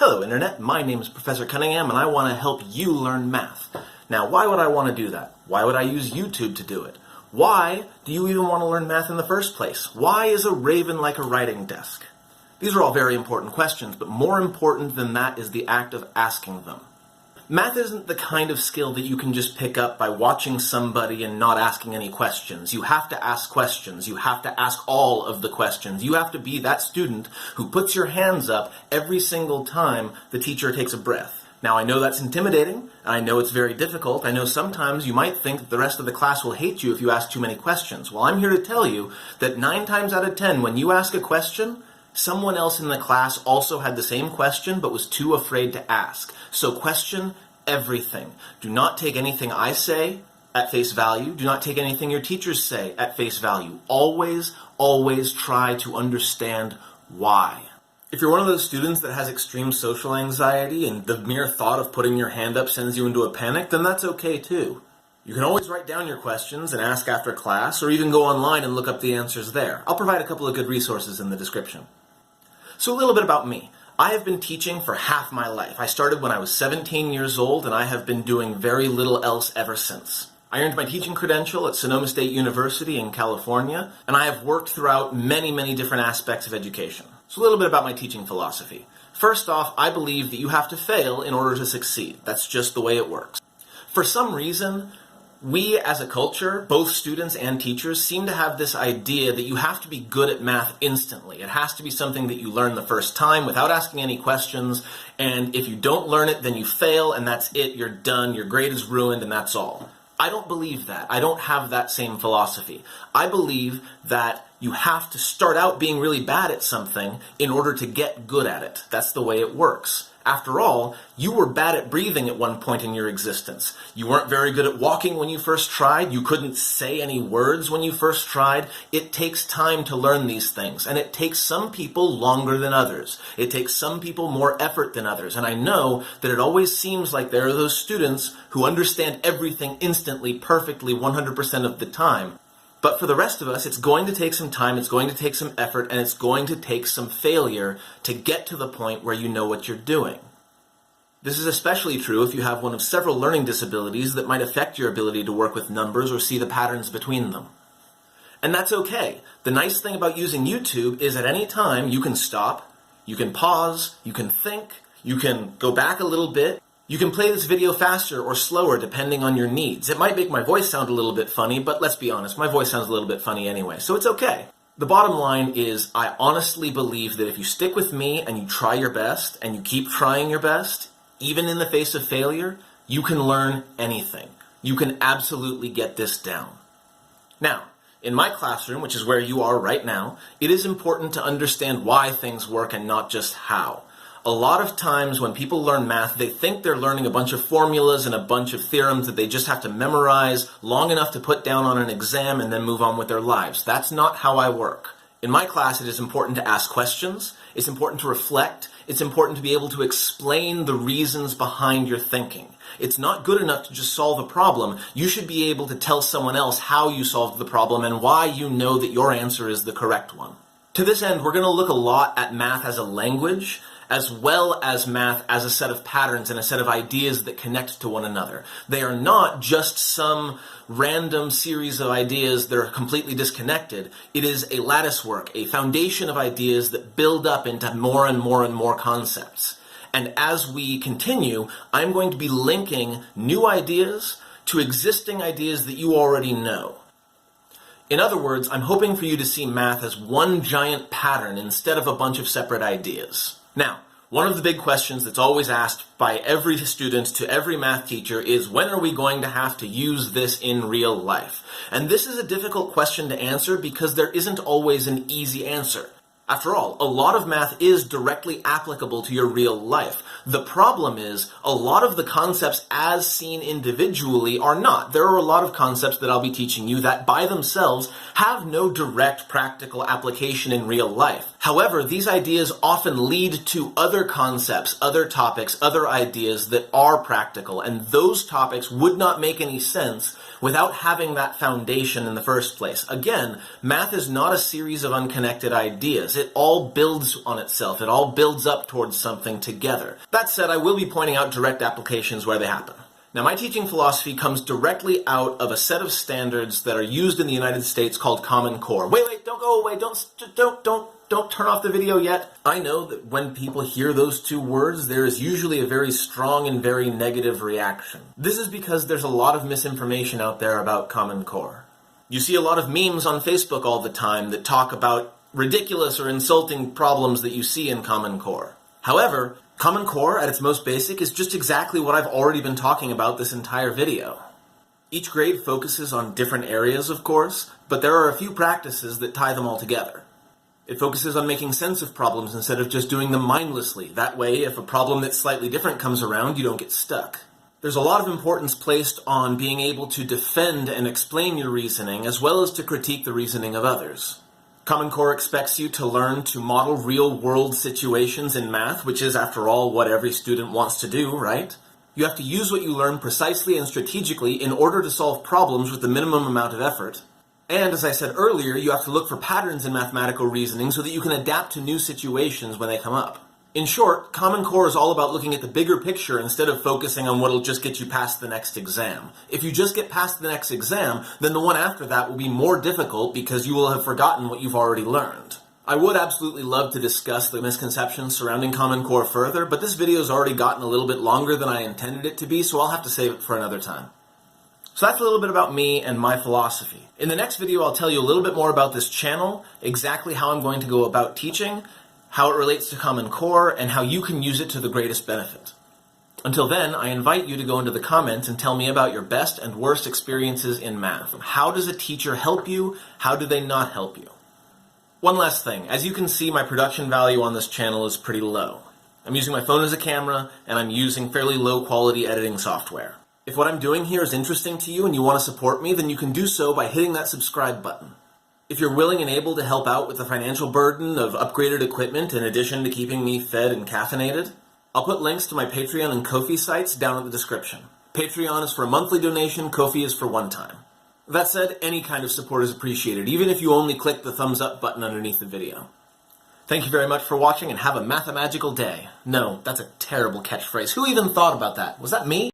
Hello Internet, my name is Professor Cunningham and I want to help you learn math. Now why would I want to do that? Why would I use YouTube to do it? Why do you even want to learn math in the first place? Why is a raven like a writing desk? These are all very important questions, but more important than that is the act of asking them. Math isn't the kind of skill that you can just pick up by watching somebody and not asking any questions. You have to ask questions. You have to ask all of the questions. You have to be that student who puts your hands up every single time the teacher takes a breath. Now, I know that's intimidating, and I know it's very difficult. I know sometimes you might think that the rest of the class will hate you if you ask too many questions. Well, I'm here to tell you that 9 times out of 10, when you ask a question, someone else in the class also had the same question but was too afraid to ask. So question everything. Do not take anything I say at face value. Do not take anything your teachers say at face value. Always, always try to understand why. If you're one of those students that has extreme social anxiety and the mere thought of putting your hand up sends you into a panic, then that's okay too. You can always write down your questions and ask after class, or even go online and look up the answers there. I'll provide a couple of good resources in the description. So a little bit about me. I have been teaching for half my life. I started when I was 17 years old, and I have been doing very little else ever since. I earned my teaching credential at Sonoma State University in California, and I have worked throughout many, many different aspects of education. So a little bit about my teaching philosophy. First off, I believe that you have to fail in order to succeed. That's just the way it works. For some reason, we as a culture, both students and teachers, seem to have this idea that you have to be good at math instantly. It has to be something that you learn the first time without asking any questions, and if you don't learn it, then you fail, and that's it, you're done, your grade is ruined, and that's all. I don't believe that. I don't have that same philosophy. I believe that you have to start out being really bad at something in order to get good at it. That's the way it works. After all, you were bad at breathing at one point in your existence. You weren't very good at walking when you first tried. You couldn't say any words when you first tried. It takes time to learn these things, and it takes some people longer than others. It takes some people more effort than others, and I know that it always seems like there are those students who understand everything instantly, perfectly, 100% of the time. But for the rest of us, it's going to take some time, it's going to take some effort, and it's going to take some failure to get to the point where you know what you're doing. This is especially true if you have one of several learning disabilities that might affect your ability to work with numbers or see the patterns between them. And that's okay. The nice thing about using YouTube is at any time you can stop, you can pause, you can think, you can go back a little bit. You can play this video faster or slower depending on your needs. It might make my voice sound a little bit funny, but let's be honest, my voice sounds a little bit funny anyway, so it's okay. The bottom line is I honestly believe that if you stick with me and you try your best and you keep trying your best, even in the face of failure, you can learn anything. You can absolutely get this down. Now, in my classroom, which is where you are right now, it is important to understand why things work and not just how. A lot of times when people learn math, they think they're learning a bunch of formulas and a bunch of theorems that they just have to memorize long enough to put down on an exam and then move on with their lives. That's not how I work. In my class, it is important to ask questions, it's important to reflect, it's important to be able to explain the reasons behind your thinking. It's not good enough to just solve a problem. You should be able to tell someone else how you solved the problem and why you know that your answer is the correct one. To this end, we're going to look a lot at math as a language, as well as math as a set of patterns and a set of ideas that connect to one another. They are not just some random series of ideas that are completely disconnected. It is a lattice work, a foundation of ideas that build up into more and more and more concepts. And as we continue, I'm going to be linking new ideas to existing ideas that you already know. In other words, I'm hoping for you to see math as one giant pattern instead of a bunch of separate ideas. Now, one of the big questions that's always asked by every student to every math teacher is, when are we going to have to use this in real life? And this is a difficult question to answer because there isn't always an easy answer. After all, a lot of math is directly applicable to your real life. The problem is, a lot of the concepts as seen individually are not. There are a lot of concepts that I'll be teaching you that by themselves have no direct practical application in real life. However, these ideas often lead to other concepts, other topics, other ideas that are practical, and those topics would not make any sense without having that foundation in the first place. Again, math is not a series of unconnected ideas. It all builds on itself. It all builds up towards something together. That said, I will be pointing out direct applications where they happen. Now, my teaching philosophy comes directly out of a set of standards that are used in the United States called Common Core. Wait, don't go away. Don't turn off the video yet. I know that when people hear those two words, there is usually a very strong and very negative reaction. This is because there's a lot of misinformation out there about Common Core. You see a lot of memes on Facebook all the time that talk about ridiculous or insulting problems that you see in Common Core. However, Common Core, at its most basic, is just exactly what I've already been talking about this entire video. Each grade focuses on different areas, of course, but there are a few practices that tie them all together. It focuses on making sense of problems instead of just doing them mindlessly. That way, if a problem that's slightly different comes around, you don't get stuck. There's a lot of importance placed on being able to defend and explain your reasoning, as well as to critique the reasoning of others. Common Core expects you to learn to model real-world situations in math, which is, after all, what every student wants to do, right? You have to use what you learn precisely and strategically in order to solve problems with the minimum amount of effort. And, as I said earlier, you have to look for patterns in mathematical reasoning so that you can adapt to new situations when they come up. In short, Common Core is all about looking at the bigger picture instead of focusing on what'll just get you past the next exam. If you just get past the next exam, then the one after that will be more difficult because you will have forgotten what you've already learned. I would absolutely love to discuss the misconceptions surrounding Common Core further, but this video's already gotten a little bit longer than I intended it to be, so I'll have to save it for another time. So that's a little bit about me and my philosophy. In the next video, I'll tell you a little bit more about this channel, exactly how I'm going to go about teaching, how it relates to Common Core, and how you can use it to the greatest benefit. Until then, I invite you to go into the comments and tell me about your best and worst experiences in math. How does a teacher help you? How do they not help you? One last thing. As you can see, my production value on this channel is pretty low. I'm using my phone as a camera, and I'm using fairly low-quality editing software. If what I'm doing here is interesting to you and you want to support me, then you can do so by hitting that subscribe button. If you're willing and able to help out with the financial burden of upgraded equipment in addition to keeping me fed and caffeinated, I'll put links to my Patreon and Ko-fi sites down in the description. Patreon is for a monthly donation, Ko-fi is for one time. That said, any kind of support is appreciated, even if you only click the thumbs up button underneath the video. Thank you very much for watching and have a mathemagical day. No, that's a terrible catchphrase. Who even thought about that? Was that me?